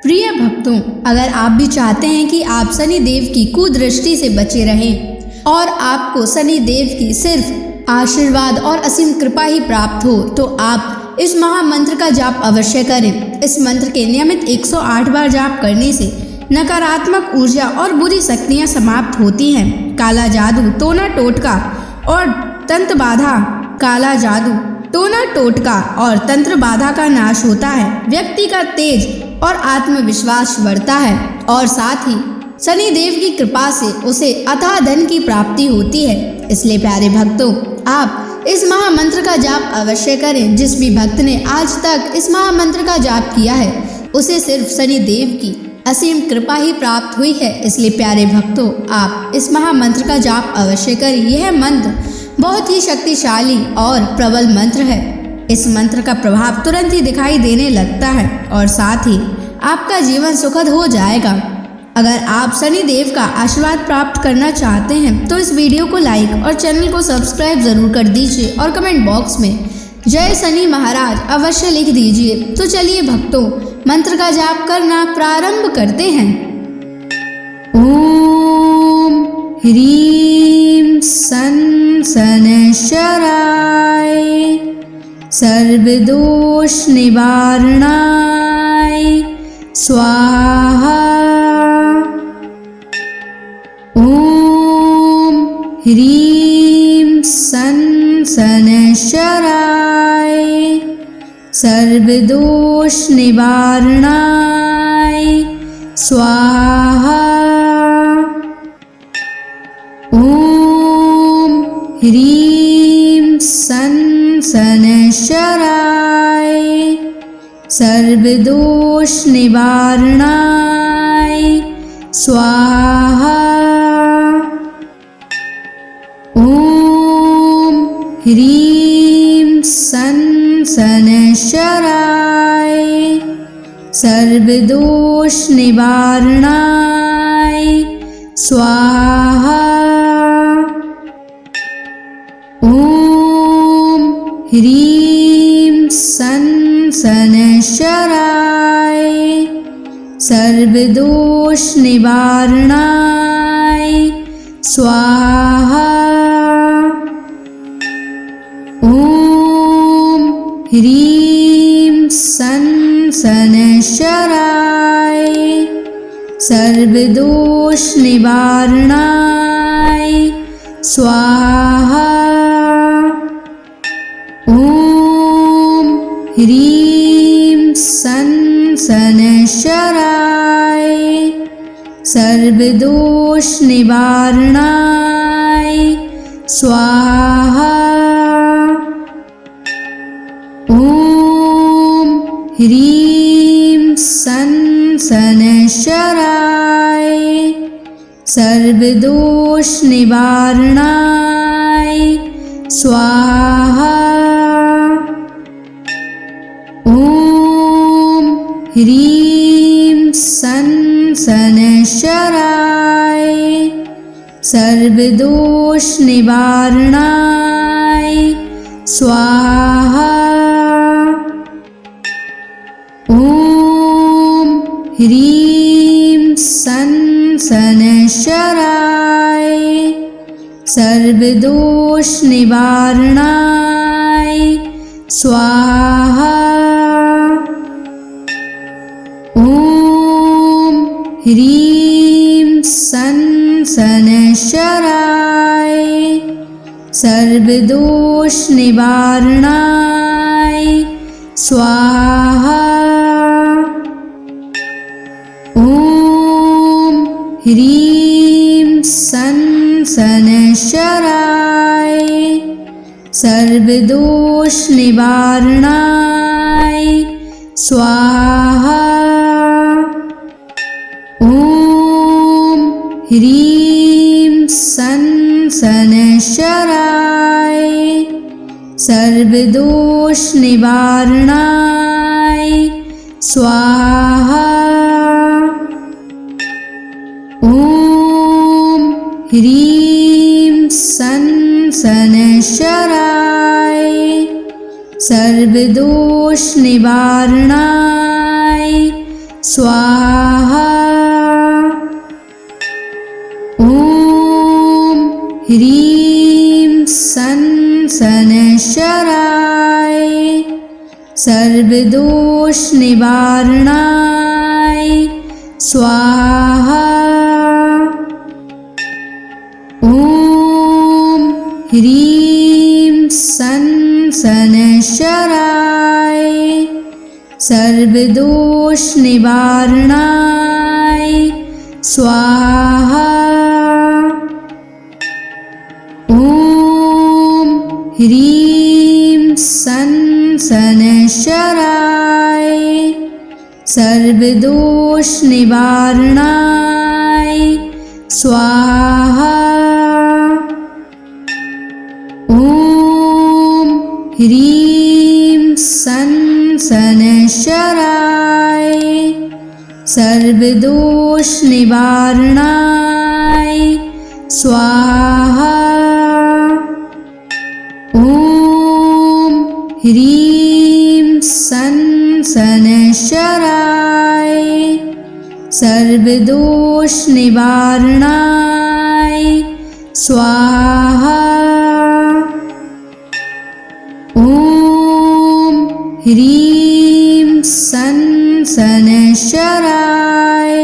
प्रिय भक्तों, अगर आप भी चाहते हैं कि आप शनि देव की कुदृष्टि से बचे रहें और आपको शनि देव की सिर्फ आशीर्वाद और असीम कृपा ही प्राप्त हो, तो आप इस महामंत्र का जाप अवश्य करें। इस मंत्र के नियमित 108 बार जाप करने से नकारात्मक ऊर्जा और बुरी शक्तियां समाप्त होती हैं। काला जादू, टोना टोटका और तंत्र बाधा, काला जादू, टोना टोटका और तंत्र बाधा का नाश होता है। व्यक्ति का तेज और आत्मविश्वास बढ़ता है और साथ ही शनि देव की कृपा से उसे अथाह धन की प्राप्ति होती है। इसलिए प्यारे भक्तों, आप इस महामंत्र का जाप अवश्य करें। जिस भी भक्त ने आज तक इस महामंत्र का जाप किया है, उसे सिर्फ शनि देव की असीम कृपा ही प्राप्त हुई है। इसलिए प्यारे भक्तों, आप इस महामंत्र का जाप अवश्य करें। यह मंत्र बहुत ही शक्तिशाली और प्रबल मंत्र है। इस मंत्र का प्रभाव तुरंत ही दिखाई देने लगता है और साथ ही आपका जीवन सुखद हो जाएगा। अगर आप शनि देव का आशीर्वाद प्राप्त करना चाहते हैं तो इस वीडियो को लाइक और चैनल को सब्सक्राइब जरूर कर दीजिए और कमेंट बॉक्स में जय शनि महाराज अवश्य लिख दीजिए। तो चलिए भक्तों, मंत्र का जाप करना प्रारंभ करते हैं। ओम ह्रीं सन शनैश्चराय सर्वदोष निवारणाय स्वाहा। ओम ह्रीं सन शनैश्चराय सर्वदोष निवारणाय स्वाहा। ओम ह्रीं सन शनैश्चराय सर्वदोष निवारणाय स्वाहा। ओम ह्रीं सन शनैश्चराय सर्वदोष निवारणाय स्वाहा। ओम ह्रीं सन शनैश्चराय सर्वदोष निवारणाय स्वाहा। ओम ह्रीं सन शनैश्चराय सर्वदोष निवारणाय स्वाहा। ओम ह्रीं सन शनैश्चराय सर्वदोष निवारणाय स्वाहा। ओम ह्रीं सन शनैश्चराय सर्वदोष निवारणाय स्वाहा। ओम ह्रीं सन शनैश्चराय सर्वदोष निवारणाय स्वाहा। ओम ह्रीं सन शनैश्चराय सर्वदोष निवारणाय स्वाहा। ओम ह्रीं सन शनैश्चराय सर्वदोष निवारणाय स्वाहा। ओम ह्रीं सन शनैश्चराय सर्वदोष निवारणाय स्वाहा। ओम ह्रीं सन शनैश्चराय सर्वदोष निवारणाय स्वाहा। ओम ह्रीं सन शनैश्चराय सर्वदोष निवारणाय स्वाहा। ॐ ह्रीं सन् शनैश्चराय सर्वदोषनिवारणाय स्वाहा। ॐ ह्रीं सन् शनैश्चराय सर्वदोषनिवारणाय स्वाहा। ॐ ह्रीं सन् शनैश्चराय सर्वदोषनिवारणाय स्वाहा। ॐ ह्रीं सन् शनैश्चराय सर्वदोषनिवारणाय स्वाहा। ॐ ह्रीं सन् शनैश्चराय सर्वदोषनिवारणाय स्वाहा। ॐ ह्रीं सन् शनैश्चराय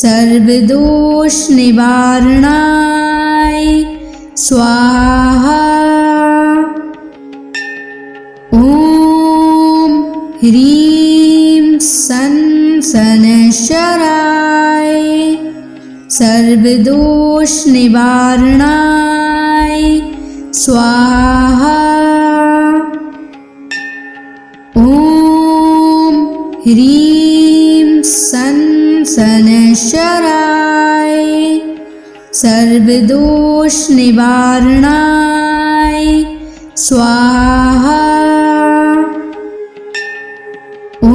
सर्वदोषनिवारणाय स्वाहा। ॐ ह्रीं सन् शनैश्चराय सर्वदोषनिवारणाय स्वाहा। ॐ ह्रीं सन् शनैश्चराय सर्वदोषनिवारणाय स्वाहा। ॐ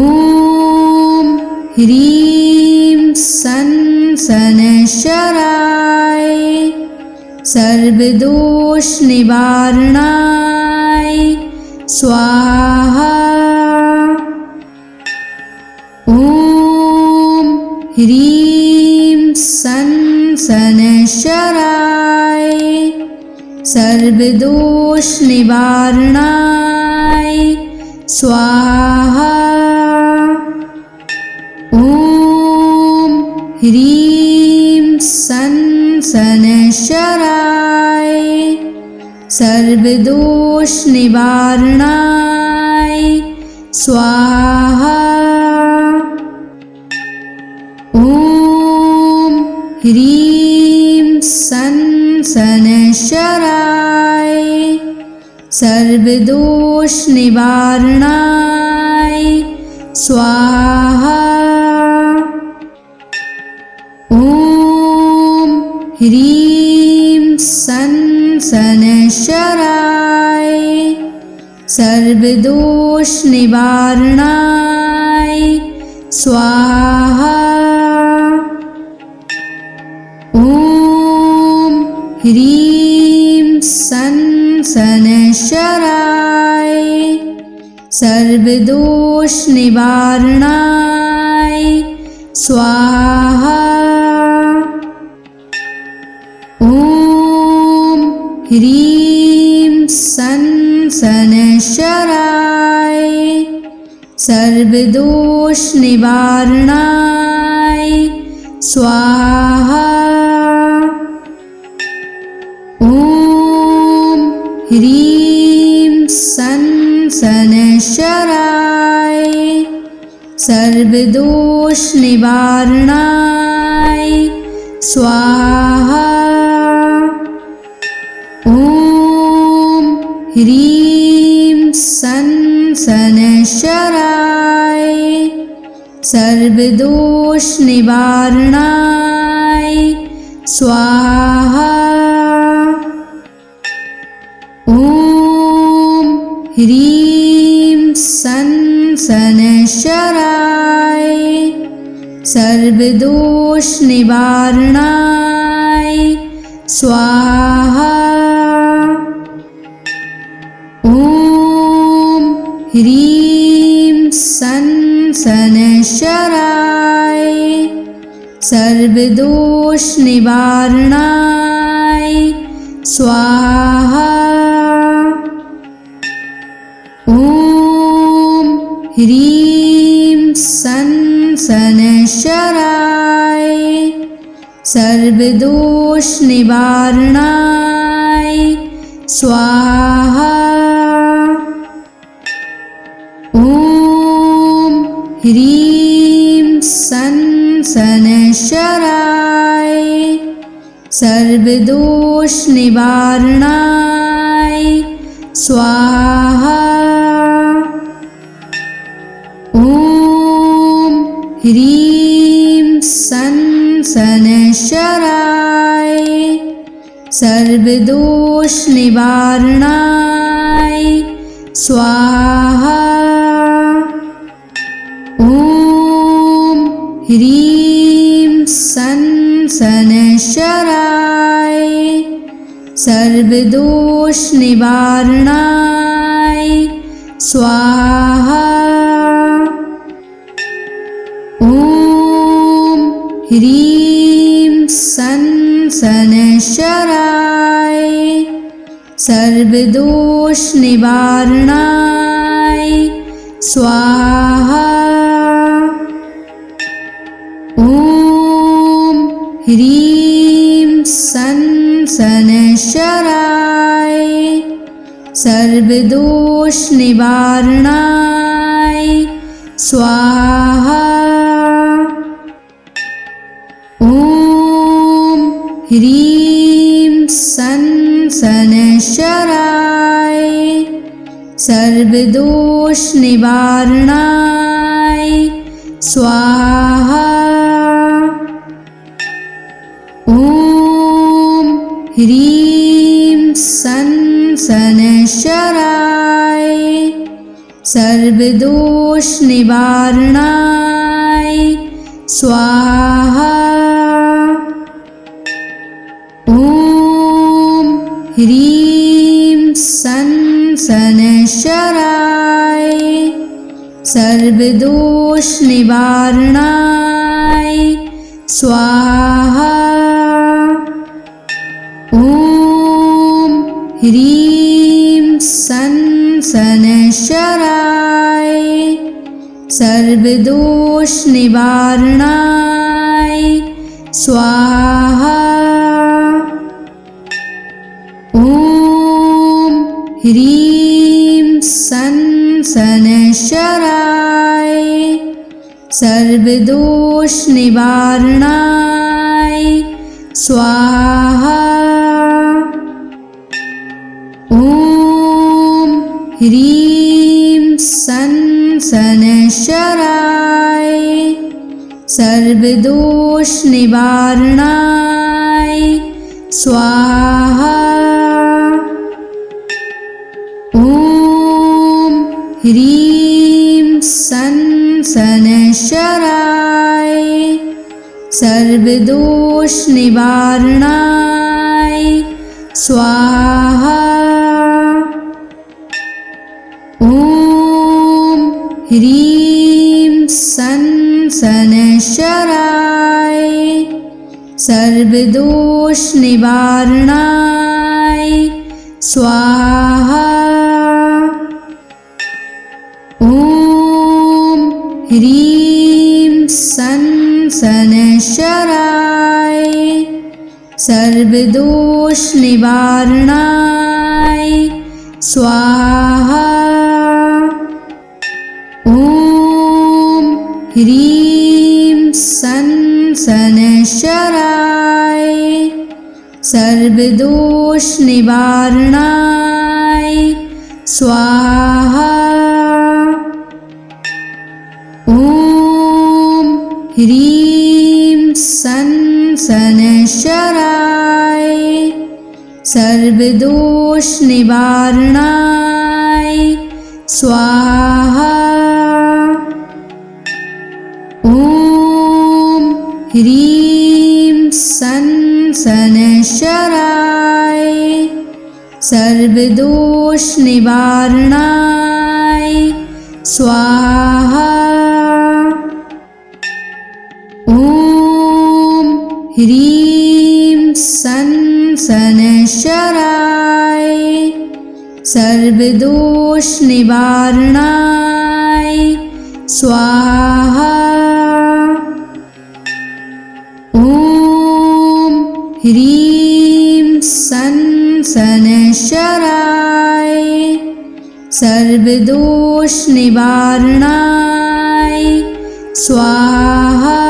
ह्रीं सन् शनैश्चराय सर्वदोषनिवारणाय स्वाहा। ॐ ह्रीं सन् शनैश्चराय सर्वदोषनिवारणाय स्वाहा। ॐ ह्रीं सन् शनैश्चराय सर्वदोषनिवारणाय स्वाहा। ॐ ह्रीं सन् शनैश्चराय सर्वदोषनिवारणाय स्वाहा। ॐ ह्रीं सन् शनैश्चराय सर्वदोषनिवारणाय स्वाहा। ॐ ह्रीं सन् शनैश्चराय सर्वदोषनिवारणाय स्वाहा। ॐ ह्रीं सन् शनैश्चराय सर्वदोषनिवारणाय स्वाहा। ॐ ह्रीं सन् शनैश्चराय सर्वदोषनिवारणाय स्वाहा। ॐ ह्रीं सन् शनैश्चराय सर्वदोषनिवारणाय स्वाहा। ॐ ह्रीं सन् शनैश्चराय सर्वदोषनिवारणाय स्वाहा। ॐ ह्रीं सन् सनशराय सर्वदोष निवारणाय स्वाहा। ॐ ह्रीं सनशराय सर्वदोष निवारणाय स्वाहा। ॐ ह्रीं सनशराय सर्वदोष निवारणाय स्वाहा। ॐ ह्रीं सनशराय सर्वदोष निवारणाय स्वाहा। ॐ ह्रीं सनशराय सर्वदोष निवारणाय स्वाहा। ॐ ह्रीं सनशराय सर्वदोष निवारणाय स्वाहा। ॐ ह्रीं सनशराय सर्वदोष निवारणाय स्वाहा। ॐ ह्रीं सनशराय सर्वदोष निवारणाय स्वाहा। ॐ ह्रीं सनशराय सर्वदोष निवारणाय स्वाहा। ॐ ह्रीं सनशराय सर्वदोष निवारणाय स्वाहा। ॐ ह्रीं सनशराय सर्वदोष निवारणाय स्वाहा। ॐ ह्रीं सनशराय सर्वदोष निवारणाय स्वाहा। ॐ ह्रीं सनशराय सर्वदोष निवारणाय स्वाहा। ॐ ह्रीं सनशराय सर्वदोष निवारणाय स्वाहा। ॐ ह्रीं सनशराय सर्वदोष निवारणाय स्वाहा। ॐ ह्रीं सनशराय सर्वदोष निवारणाय स्वाहा। ॐ ह्रीं सनशराय सर्वदोष निवारणाय स्वाहा। ॐ ह्रीं सनशराय सर्वदोष निवारणाय स्वाहा। ॐ ह्रीं सनशराय सर्वदोष निवारणाय स्वाहा। ह्रीं सन शनैश्चराय सर्वदोष निवारणाय स्वाहा। ॐ ह्रीं सन शनैश्चराय सर्वदोष निवारणाय स्वाहा।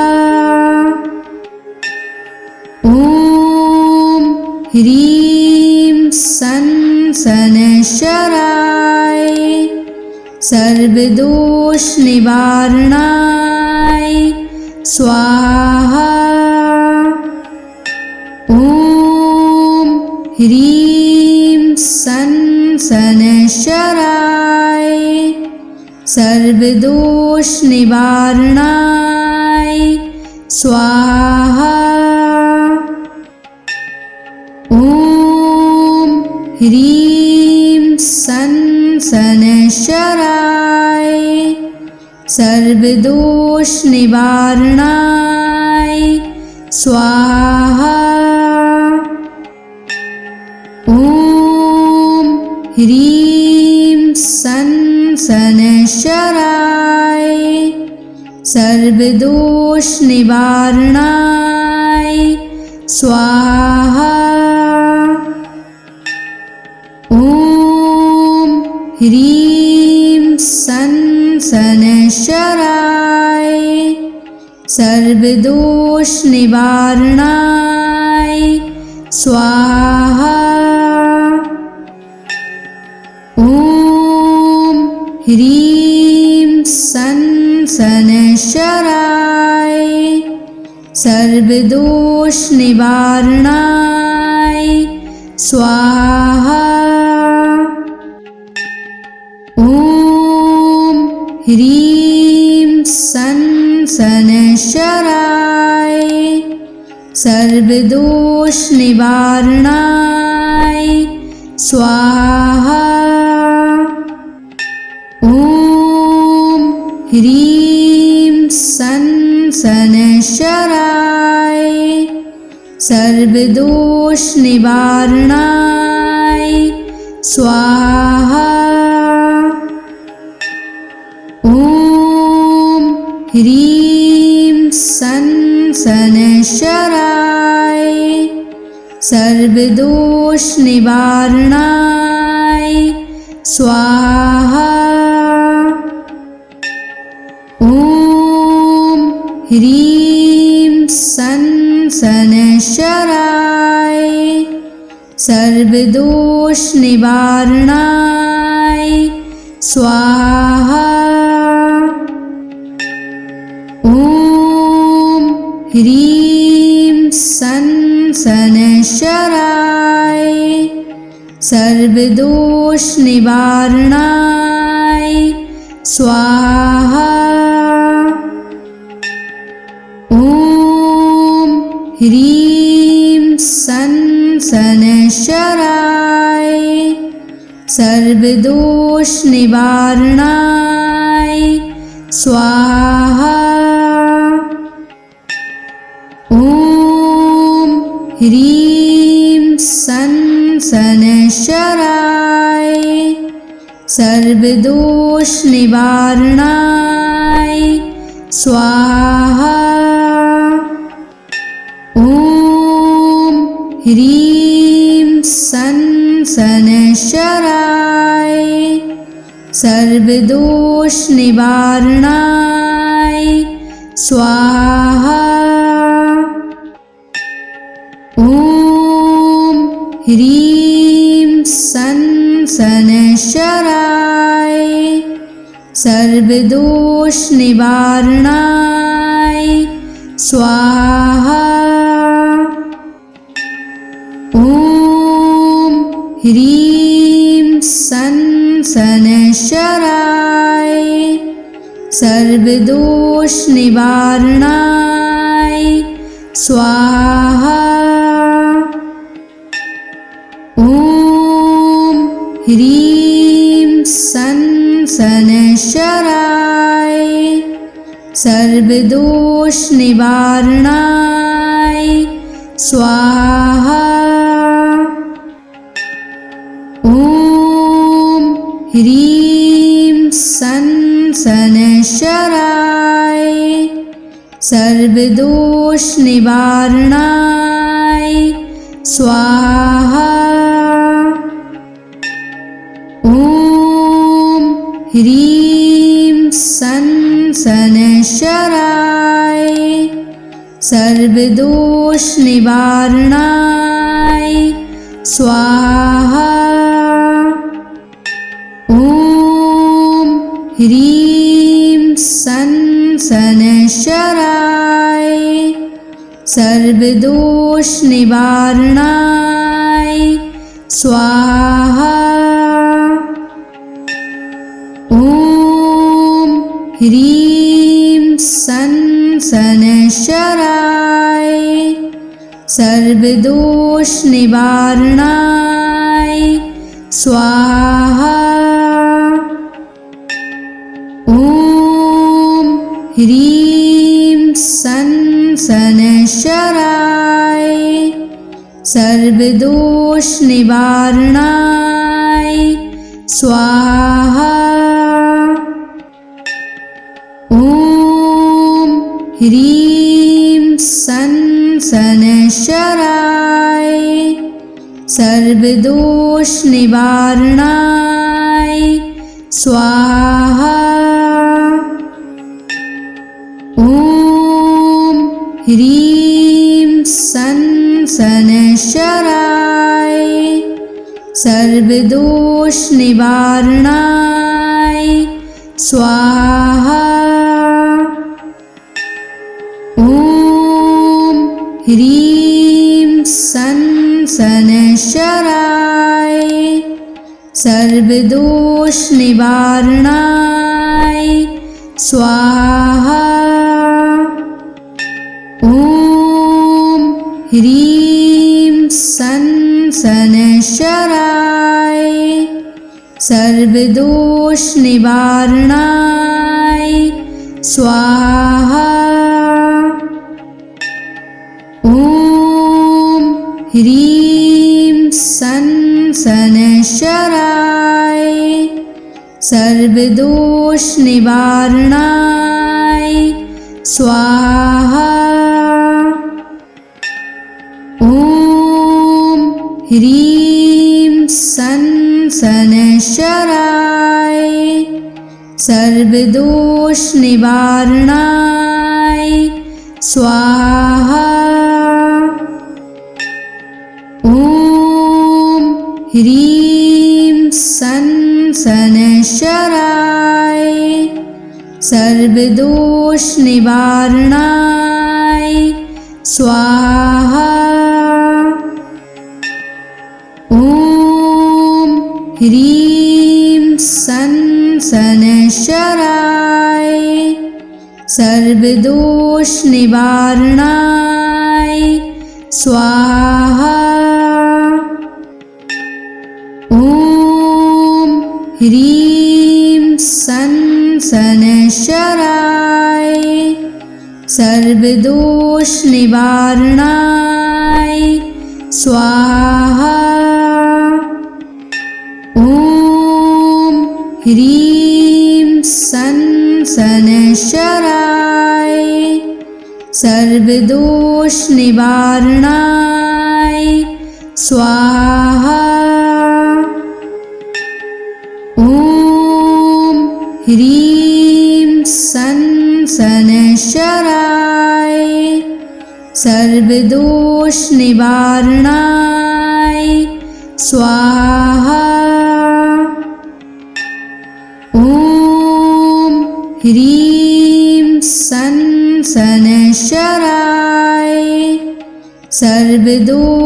ॐ ह्रीं सन शनैश्चराय सर्वदोष निवारणाय स्वाहा। ॐ ह्रीं सन शनैश्चराय सर्वदोष निवारणाय स्वाहा। ॐ ह्रीं सन शनैश्चराय सर्वदोष निवारणाय स्वाहा। ॐ ह्रीं सन शनैश्चराय सर्वदोष निवारणाय स्वाहा। ॐ ह्रीं सन शनैश्चराय सर्वदोष निवारणाय स्वाहा। ॐ ह्रीं सन शनैश्चराय सर्वदोष निवारणाय स्वाहा। ॐ ह्रीं सन शनैश्चराय सर्वदोष निवारणाय स्वाहा। ॐ ह्रीं सन शनैश्चराय सर्वदोष निवारणाय स्वाहा। ॐ ह्रीं सन शनैश्चराय सर्वदोष निवारणाय स्वाहा। ॐ ह्रीं सन शनैश्चराय सर्वदोष निवारणाय स्वाहा। ॐ ह्रीं सन शनैश्चराय सर्वदोष निवारणाय स्वाहा। ॐ ह्रीं सन शनैश्चराय सर्वदोष निवारणाय स्वाहा। ॐ ह्रीं सन शनैश्चराय सर्वदोष निवारणाय स्वाहा। ॐ ह्रीं सन शनैश्चराय सर्वदोष निवारणाय स्वाहा। ॐ ह्रीं सन शनैश्चराय सर्वदोष निवारणाय स्वाहा। ॐ ह्रीं सन शनैश्चराय सर्वदोष निवारणाय स्वाहा। ॐ ह्रीं सन शनैश्चराय सर्वदोष निवारणाय स्वाहा। ॐ ह्रीं सन् शनैश्चराय सर्वदोषनिवारणाय स्वाहा। ॐ ह्रीं सन् शनैश्चराय सर्वदोषनिवारणाय स्वाहा। ॐ ह्रीं सन् शनैश्चराय सर्वदोषनिवारणाय स्वाहा। ॐ ह्रीं सन् शनैश्चराय सर्वदोषनिवारणाय स्वाहा। ॐ ह्रीं सन् शनैश्चराय सर्वदोषनिवारणाय स्वाहा। ॐ ह्रीं सन् शनैश्चराय सर्वदोषनिवारणाय स्वाहा। ॐ ह्रीं सन् शनैश्चराय सर्वदोषनिवारणाय स्वाहा। ॐ ह्रीं सन् शनैश्चराय सर्वदोषनिवारणाय स्वाहा। ॐ ह्रीं सन् शनैश्चराय सर्वदोषनिवारणाय स्वाहा। ॐ ह्रीं सन् शनैश्चराय सर्वदोषनिवारणाय स्वाहा। ॐ ह्रीं सन् शनैश्चराय सर्वदोषनिवारणाय स्वाहा। ॐ ह्रीं सन् शनैश्चराय सर्वदोषनिवारणाय स्वाहा। ॐ ह्रीं सन् शनैश्चराय सर्वदोषनिवारणाय स्वाहा। ॐ ह्रीं सन् शनैश्चराय सर्वदोषनिवारणाय स्वाहा। ॐ ह्रीं सन् शनैश्चराय सर्वदोषनिवारणाय स्वाहा। ॐ ह्रीं सन् शनैश्चराय सर्वदोषनिवारणाय स्वाहा। ॐ ह्रीं सन् शनैश्चराय सर्वदोषनिवारणाय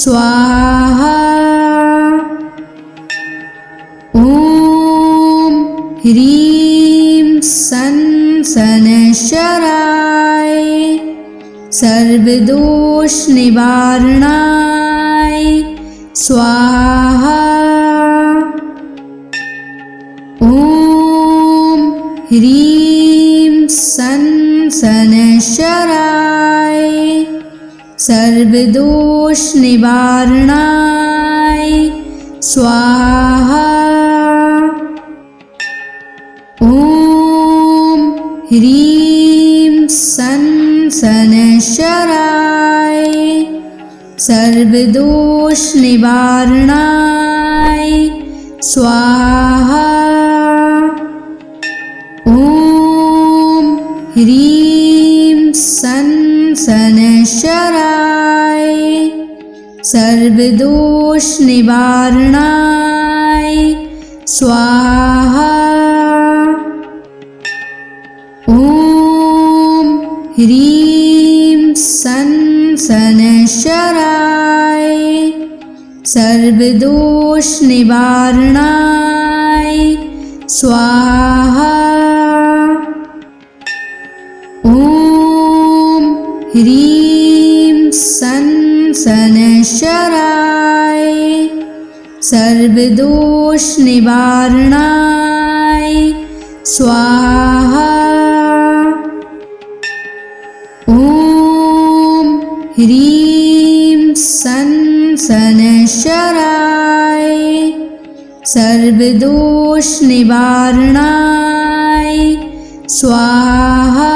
स्वाहा। ॐ ह्रीं सन् शनैश्चराय सर्वदोषनिवारणाय स्वाहा। ॐ ह्रीं सन् शनैश्चराय सर्वदोष निवारणाय स्वाहा। ॐ ह्रीं सं शनैश्चराय सर्वदोष निवारणाय स्वाहा। ॐ ह्रीं सं शनैश्चराय सर्वदोष निवारणाय स्वाहा। ॐ ह्रीं सं शनैश्चराय सर्वदोष निवारणाय स्वाहा। ॐ ह्रीं सं शनैश्चराय सर्वदोष निवारणाय स्वाहा। ॐ ह्रीं सं शनैश्चराय सर्वदोष निवारणाय स्वाहा।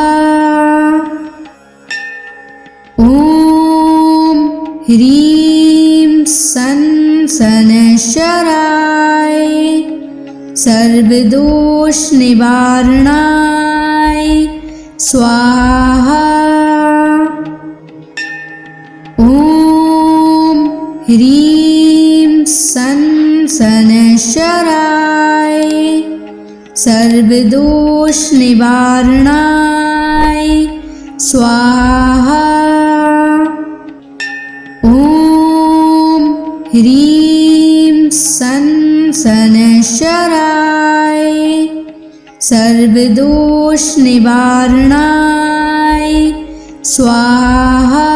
ॐ ह्रीं सं शनैश्चराय सर्वदोष निवारणाय स्वाहा। ॐ ह्रीं सं शनैश्चराय सर्वदोष निवारणाय स्वाहा। ॐ ह्रीं सं शनैश्चराय सर्वदोष निवारणाय स्वाहा।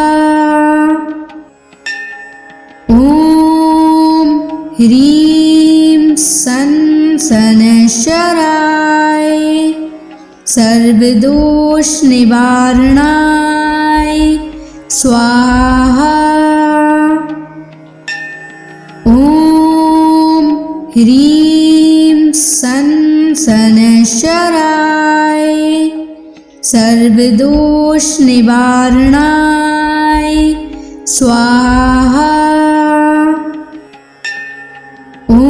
ॐ ह्रीं सं शनैश्चराय सर्वदोष निवारणाय स्वाहा। ॐ ह्रीं सं शनैश्चराय सर्वदोष निवारणाय स्वाहा। ॐ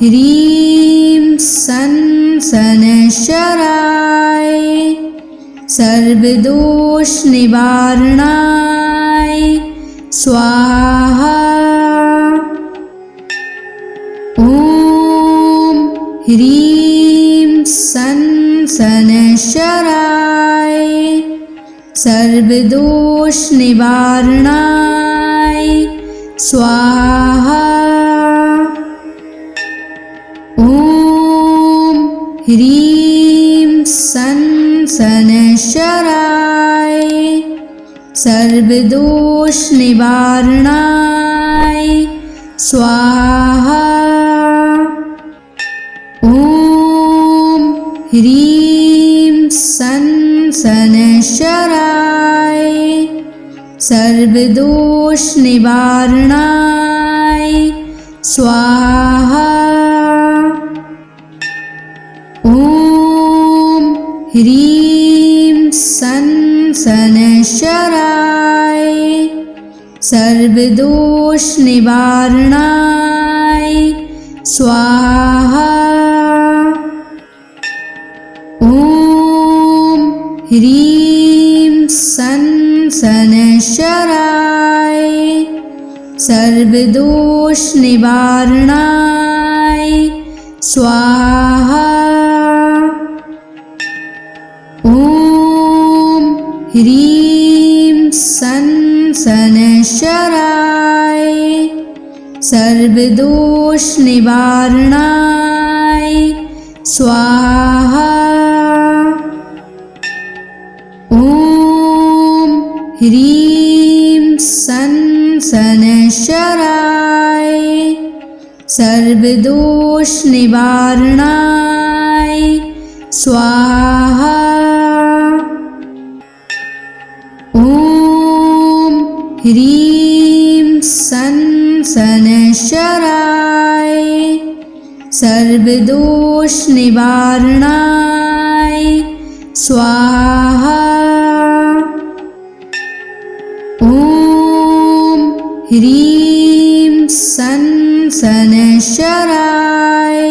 ह्रीं सं शनैश्चराय सर्वदोष निवारणाय स्वाहा। ॐ ह्रीं सं शनैश्चराय सर्वदोष निवारणाय स्वाहा। ॐ ह्रीं सं शनैश्चराय सर्वदोष निवारणाय स्वाहा। ॐ ह्रीं सं शनैश्चराय सर्वदोष निवारणाय स्वाहा। ॐ ह्रीं सं शनैश्चराय सर्वदोष निवारणाय स्वाहा। ॐ ह्रीं सं शनैश्चराय सर्वदोष निवारणाय स्वाहा। ॐ ह्रीं सं शनैश्चराय सर्वदोष निवारणाय स्वाहा। ॐ ह्रीं सं शनैश्चराय सर्वदोष निवारणाय स्वाहा। ॐ ह्रीं सन शनैश्चराय सर्वदोष निवारणाय स्वाहा। ॐ ह्रीं सन शनैश्चराय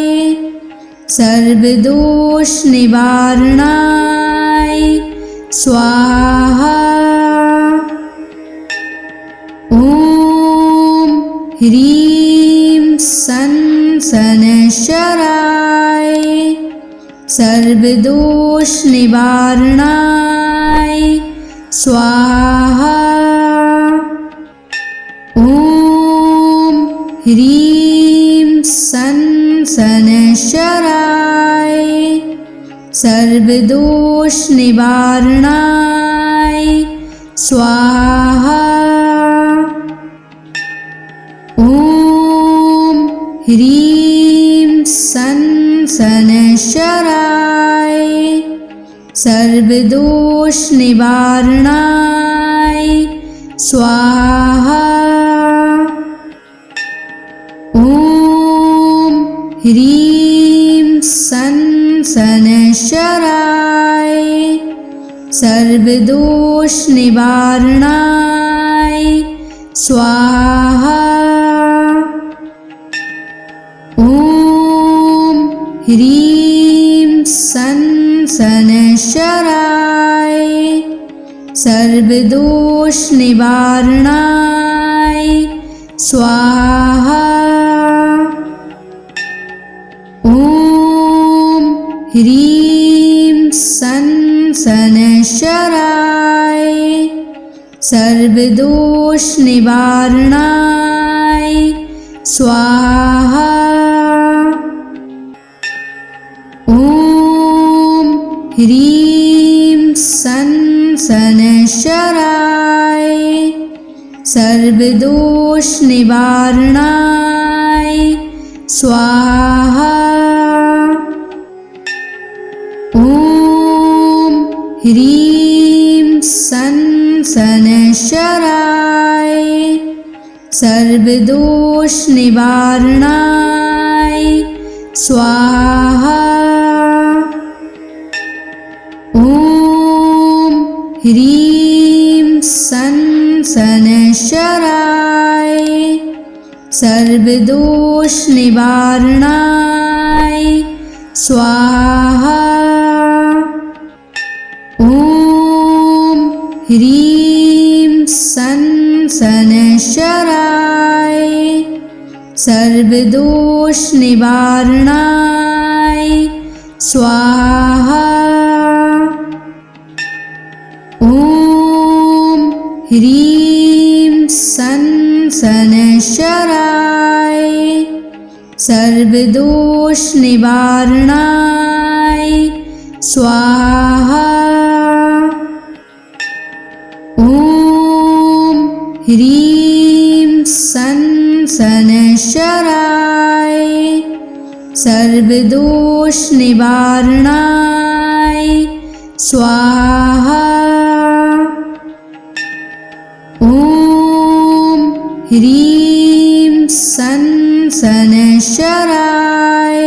सर्वदोष निवारणाय स्वाहा। ॐ ह्रीं सन शनैश्चराय सर्वदोष निवारणाय स्वाहा। ॐ ह्रीं सन शनैश्चराय सर्वदोष निवारणाय स्वाहा। ॐ ह्रीं सन शनैश्चराय सर्वदोष निवारणाय स्वाहा। ॐ ह्रीं सन शनैश्चराय सर्वदोष निवारणाय स्वाहा। ॐ ह्रीं सन शनैश्चराय सर्वदोष निवारणाय स्वाहा। ॐ ह्रीं सन शनैश्चराय सर्वदोष निवारणाय स्वाहा। ॐ ह्रीं सन शनैश्चराय सर्वदोष निवारणाय स्वाहा। ॐ ह्रीं सन शनैश्चराय सर्वदोष निवारणाय स्वाहा। ॐ ह्रीं सन शनैश्चराय सर्वदोष निवारणाय स्वाहा। ॐ ह्रीं सन शनैश्चराय सर्वदोष निवारणाय स्वाहा। ॐ ह्रीं सन शनैश्चराय सर्वदोष निवारणाय स्वाहा। ॐ ह्रीं सन शनैश्चराय सर्वदोष निवारणाय स्वाहा। ॐ ह्रीं सन शनैश्चराय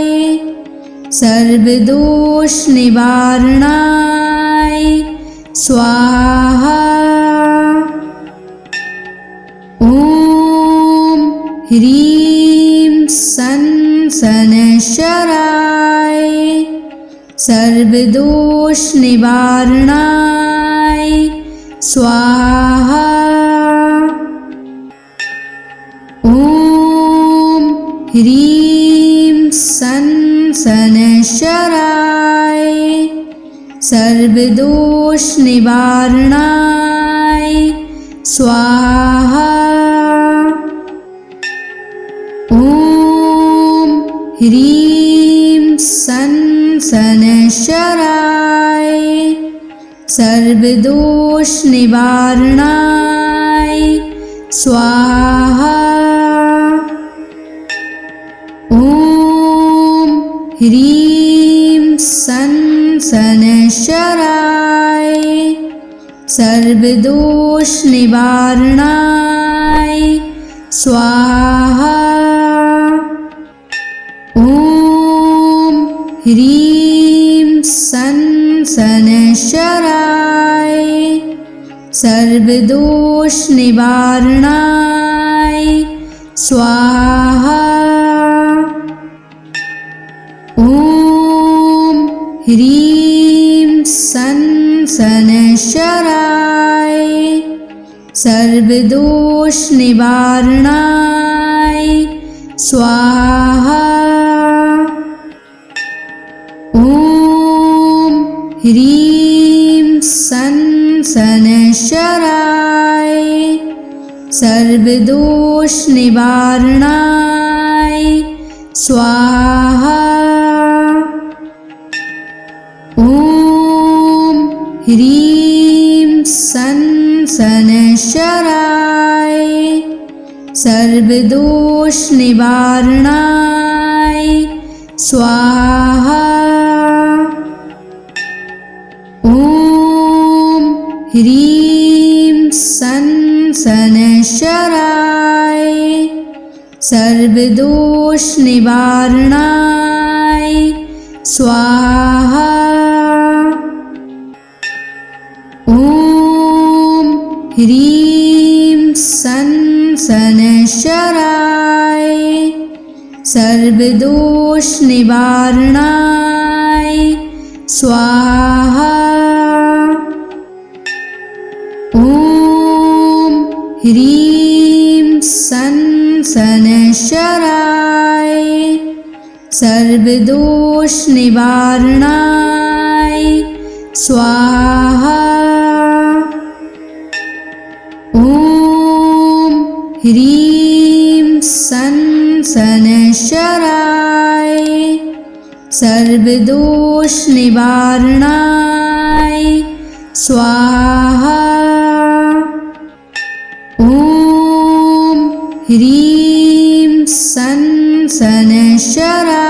सर्वदोष निवारणाय स्वाहा। ॐ ह्रीं सन शनैश्चराय सर्वदोष निवारणाय स्वाहा। ॐ ह्रीं सन शनैश्चराय सर्वदोष निवारणाय स्वाहा। ॐ ह्रीं सन शनैश्चराय सर्वदोष निवारणाय स्वाहा। ॐ ह्रीं सन शनैश्चराय सर्वदोष निवारणाय स्वाहा। ॐ ह्रीं सं शनैश्चराय सर्वदोष निवारणाय स्वाहा। ॐ ह्रीं सं शनैश्चराय सर्वदोष निवारणाय स्वाहा। ॐ ह्रीं सं शनैश्चराय सर्वदोष निवारणाय स्वाहा। ॐ ह्रीं सं शनैश्चराय सर्वदोष निवारणाय स्वाहा। ॐ ह्रीं सं शनैश्चराय सर्वदोष निवारणाय स्वाहा। ॐ ह्रीं सं शनैश्चराय सर्वदोष निवारणाय स्वाहा। ॐ ह्रीं सं शनैश्चराय सर्वदोष निवारणाय स्वाहा। ॐ ह्रीं सं शनैश्चराय सर्वदोष निवारणाय स्वाहा। ॐ ह्रीं सं शनैश्चराय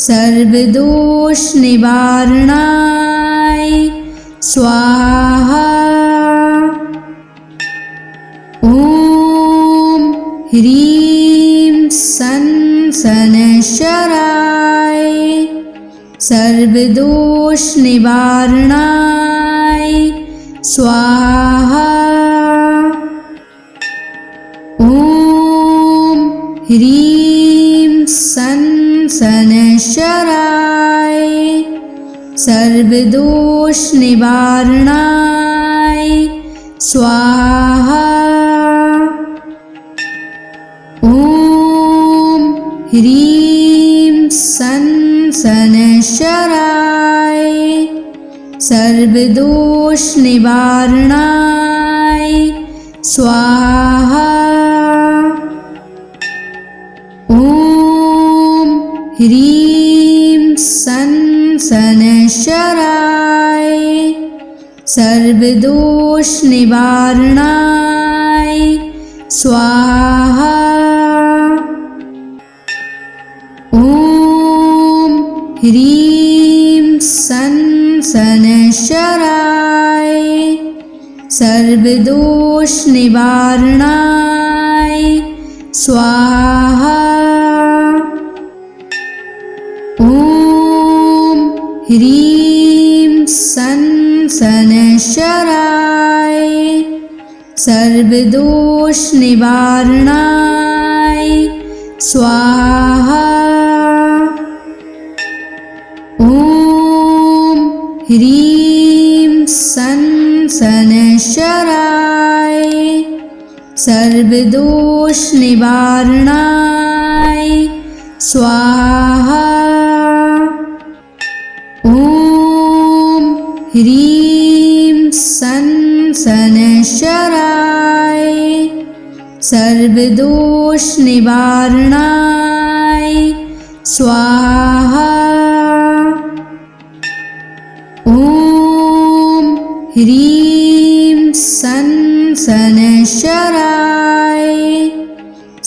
सर्वदोष निवारणाय स्वाहा। ॐ ह्रीं सं शनैश्चराय सर्वदोष निवारणाय स्वाहा। ॐ ह्रीं सं शनैश्चराय सर्वदोष निवारणाय स्वाहा। ॐ ह्रीं सं शनैश्चराय सर्वदोष निवारणाय स्वाहा। ॐ ह्रीं सं शनैश्चराय सर्वदोष निवारणाय स्वाहा। ॐ ह्रीं सं शनैश्चराय सर्वदोष निवारणाय स्वाहा। ॐ ह्रीं सं शनैश्चराय सर्वदोष निवारणाय स्वाहा। ॐ ह्रीं सं शनैश्चराय सर्वदोष निवारणाय स्वाहा। ॐ ह्रीं सं शनैश्चराय सर्वदोष निवारणाय स्वाहा। ॐ ह्रीं सं शनैश्चराय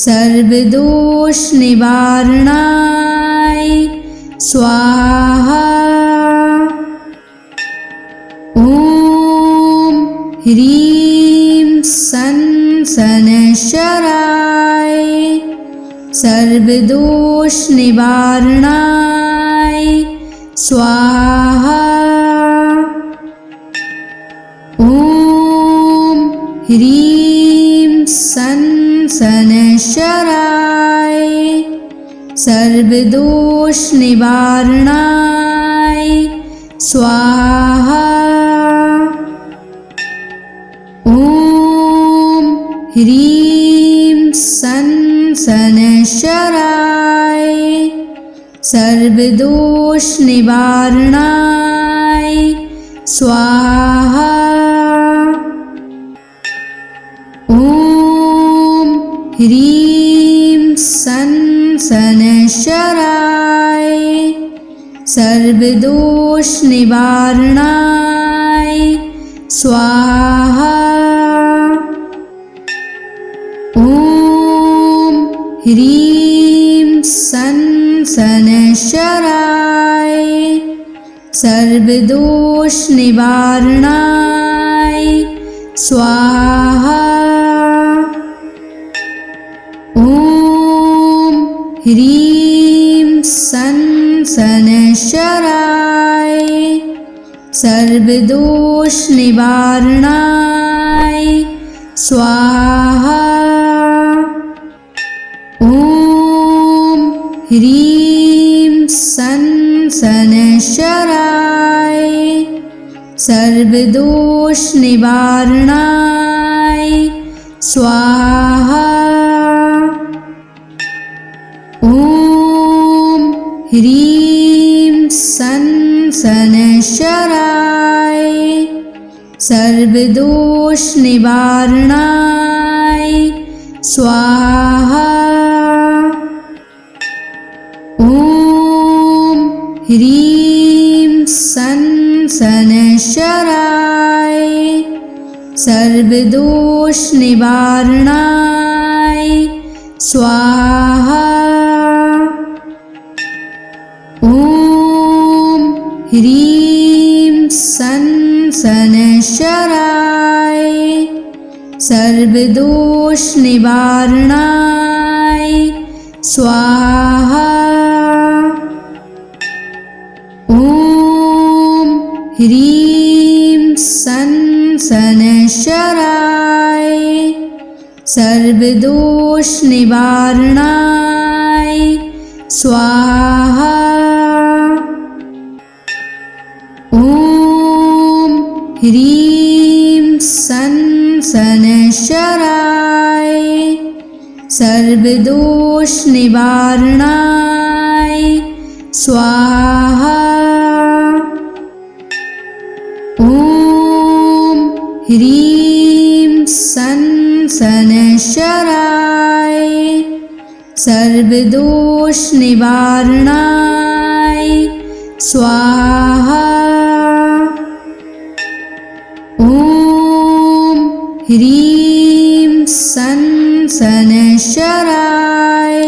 सर्वदोष निवारणाय स्वाहा। ॐ ह्रीं सन शनैश्चराय सर्वदोषनिवारणाय स्वाहा। ॐ ह्रीं सन शनैश्चराय सर्वदोषनिवारणाय स्वाहा। ॐ ह्रीं सन शनैश्चराय सर्वदोषनिवारणाय स्वाहा। ॐ ह्रीं सन शनैश्चराय सर्वदोषनिवारणाय स्वाहा। ॐ ह्रीं सन शनैश्चराय सर्वदोषनिवारणाय स्वाहा। ॐ ह्रीं सन शनैश्चराय सर्वदोषनिवारणाय स्वाहा। ॐ ह्रीं सन शनैश्चराय सर्वदोषनिवारणाय स्वाहा। ॐ ह्रीं सन शनैश्चराय सर्वदोषनिवारणाय स्वाहा। ॐ ह्रीं सन शनैश्चराय सर्वदोषनिवारणाय स्वाहा। ॐ ह्रीं सन शनैश्चराय सर्वदोषनिवारणाय स्वाहा। ॐ ह्रीं सन शनैश्चराय सर्वदोषनिवारणाय स्वाहा। ॐ ह्रीं सन शनैश्चराय सर्वदोषनिवारणाय स्वाहा। ॐ ह्रीं सन शनैश्चराय सर्वदोषनिवारणाय स्वाहा। ॐ ह्रीं सन शनैश्चराय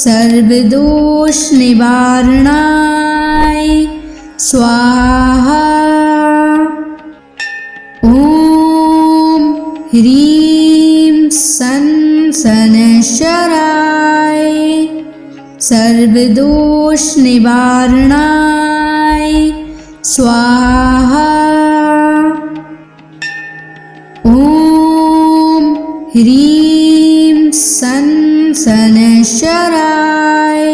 सर्वदोषनिवारणाय स्वाहा। ॐ ह्रीं सन शनैश्चराय सर्वदोषनिवारणाय स्वाहा। ॐ ह्रीं सन शनैश्चराय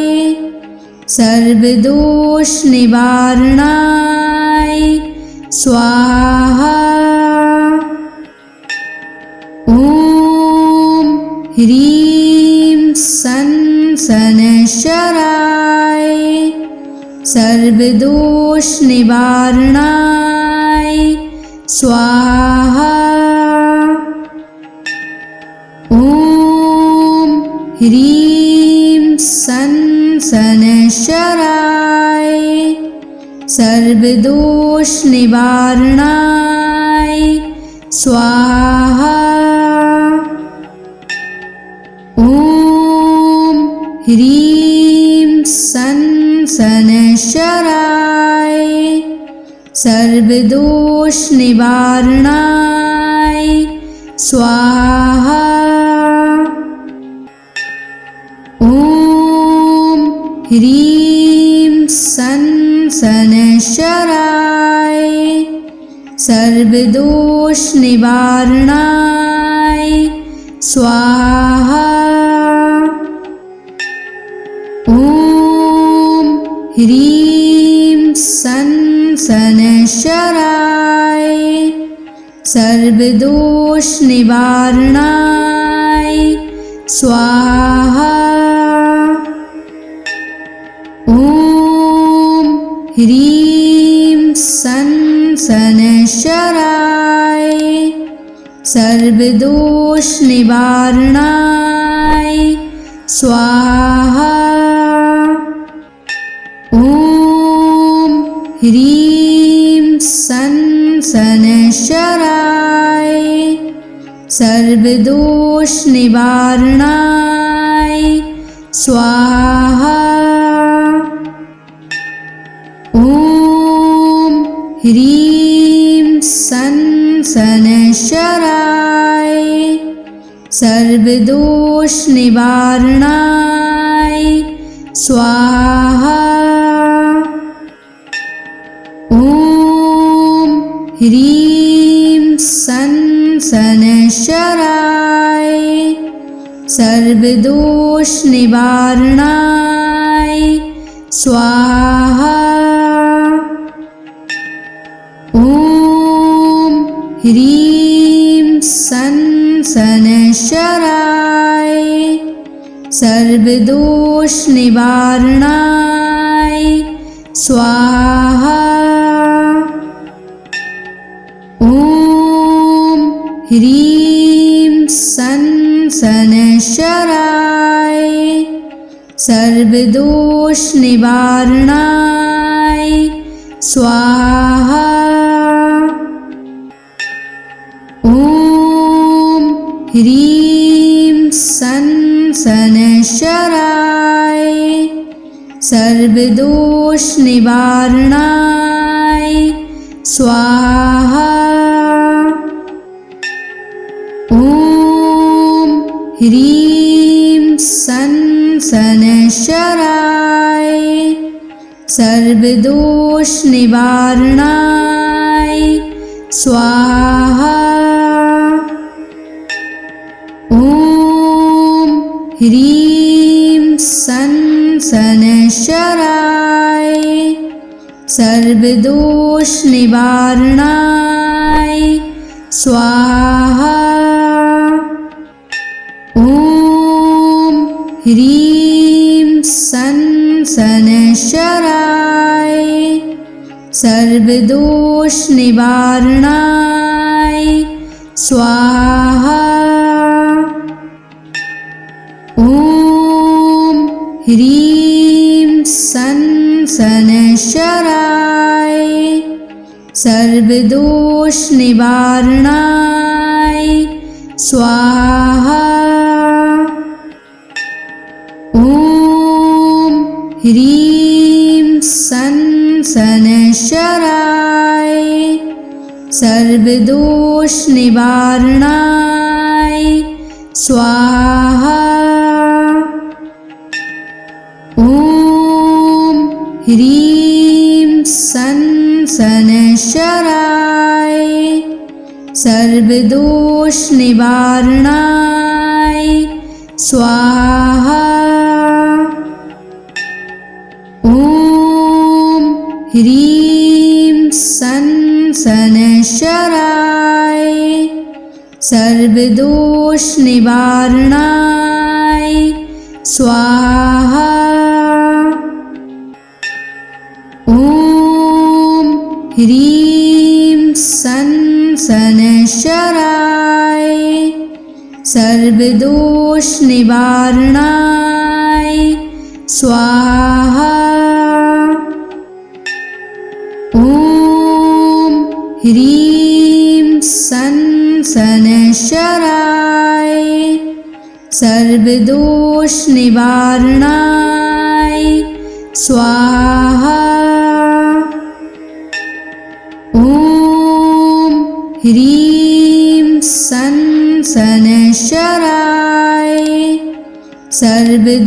सर्वदोषनिवारणाय स्वाहा। ॐ ह्रीं सन शनैश्चराय सर्वदोषनिवारणाय स्वाहा। ॐ ह्रीं सन शनैश्चराय सर्वदोषनिवारणाय स्वाहा। ॐ ह्रीं सन शनैश्चराय सर्वदोष निवारणाय स्वाहा। ॐ ह्रीं सन् शनैश्चराय सर्वदोष निवारणाय स्वाहा। ॐ ह्रीं सन् शनैश्चराय सर्वदोष निवारणाय स्वाहा। ॐ ह्रीं सन् शनैश्चराय सर्वदोष निवारणाय स्वाहा। ॐ ह्रीं सन् शनैश्चराय सर्वदोष निवारणाय स्वाहा। ॐ ह्रीं सन् शनैश्चराय सर्वदोष निवारणाय स्वाहा। ॐ ह्रीं सन् शनैश्चराय सर्वदोष निवारणाय स्वाहा। ॐ ह्रीं सन् शनैश्चराय सर्वदोष निवारणाय स्वाहा। ॐ ह्रीं सन् शनैश्चराय सर्वदोष निवारणाय स्वाहा। ॐ ह्रीं सन् शनैश्चराय सर्वदोष निवारणाय स्वाहा। ॐ ह्रीं सन् शनैश्चराय सर्वदोष निवारणाय स्वाहा। ॐ ह्रीं सन् शनैश्चराय सर्वदोष निवारणाय स्वाहा। ॐ ह्रीं सन् शनैश्चराय सर्वदोष निवारणाय स्वाहा। ॐ ह्रीं सन् शनैश्चराय सर्वदोष निवारणाय स्वाहा। ॐ ह्रीं सन् शनैश्चराय सर्वदोष निवारणाय स्वाहा। ॐ ह्रीं सन् शनैश्चराय सर्वदोष निवारणाय स्वाहा। ॐ ह्रीं सन् शनैश्चराय सर्वदोष निवारणाय स्वाहा। ॐ ह्रीं सन् शनैश्चराय सर्वदोष निवारणाय स्वाहा। ॐ ह्रीं सन् शनैश्चराय सर्वदोष निवारणाय स्वाहा। ॐ ह्रीं सन् शनैश्चराय सर्वदोषनिवारणाय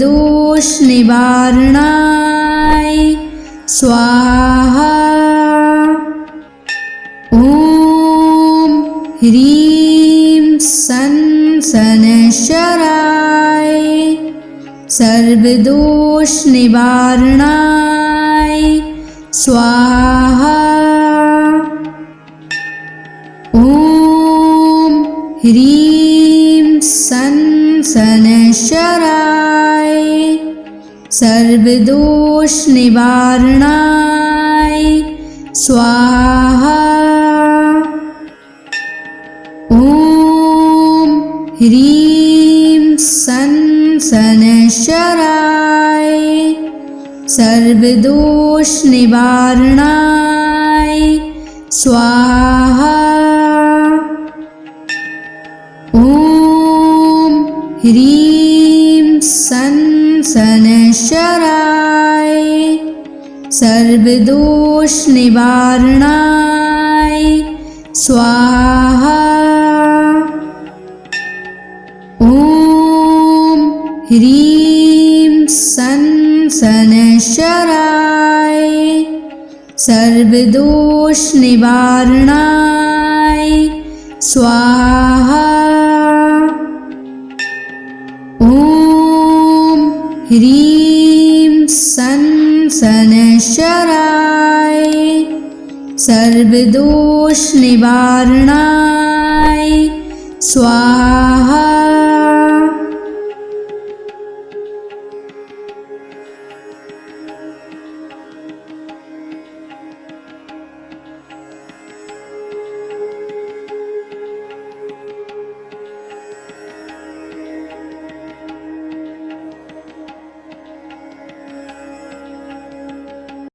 स्वाहा। ॐ ह्रीं सन् शनैश्चराय सर्वदोषनिवारणाय स्वाहा। ॐ ह्रीं सन् शनैश्चराय सर्वदोषनिवारणाय स्वाहा। ॐ ह्रीं सन् शनैश्चराय सर्वदोषनिवारणाय स्वाहा। ॐ ह्रीं सन् शनैश्चराय सर्वदोषनिवारणाय स्वाहा। ॐ ह्रीं सन् शनैश्चराय सर्वदोषनिवारणाय स्वाहा। ॐ ह्रीं सन् शनैश्चराय सर्वदोषनिवारणाय स्वाहा।